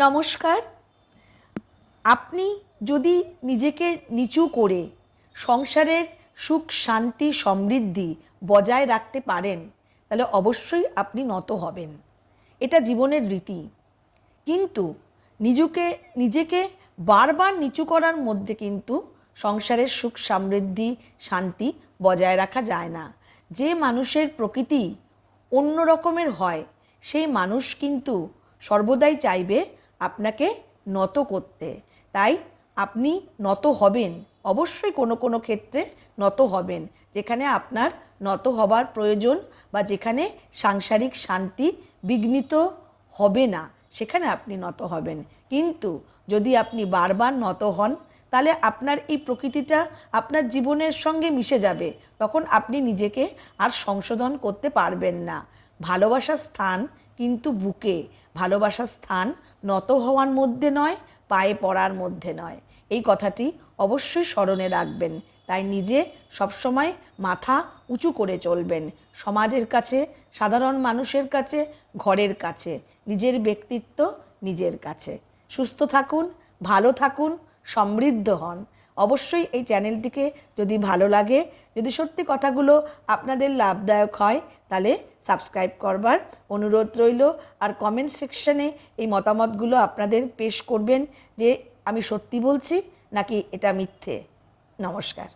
নমস্কার। আপনি যদি নিজেকে নিচু করে সংসারের সুখ শান্তি সমৃদ্ধি বজায় রাখতে পারেন তাহলে অবশ্যই আপনি নত হবেন, এটা জীবনের রীতি। কিন্তু নিজেকে বারবার নিচু করার মধ্যে কিন্তু সংসারের সুখ সমৃদ্ধি শান্তি বজায় রাখা যায় না। যে মানুষের প্রকৃতি অন্য রকমের হয় সেই মানুষ কিন্তু সর্বদাই চাইবে আপনাকে নত করতে। তাই আপনি নত হবেন, অবশ্যই কোনো কোনো ক্ষেত্রে নত হবেন যেখানে আপনার নত হবার প্রয়োজন বা যেখানে সাংসারিক শান্তি বিঘ্নিত হবে না, সেখানে আপনি নত হবেন। কিন্তু যদি আপনি বারবার নত হন তাহলে আপনার এই প্রকৃতিটা আপনার জীবনের সঙ্গে মিশে যাবে, তখন আপনি নিজেকে আর সংশোধন করতে পারবেন না। ভালোবাসার স্থান কিন্তু বুকে, ভালোবাসার স্থান নত হওয়ার মধ্যে নয়, পায়ে পড়ার মধ্যে নয়। এই কথাটি অবশ্যই স্মরণে রাখবেন। তাই নিজে সবসময় মাথা উঁচু করে চলবেন, সমাজের কাছে, সাধারণ মানুষের কাছে, ঘরের কাছে, নিজের ব্যক্তিত্ব নিজের কাছে। সুস্থ থাকুন, ভালো থাকুন, সমৃদ্ধ হন। অবশ্যই এই চ্যানেলটিকে যদি ভালো লাগে, যদি সত্যি কথাগুলো আপনাদের লাভদায়ক হয় তাহলে সাবস্ক্রাইব করবার অনুরোধ রইল। আর কমেন্ট সেকশনে এই মতামতগুলো আপনাদের পেশ করবেন যে আমি সত্যি বলছি নাকি এটা মিথ্যে। নমস্কার।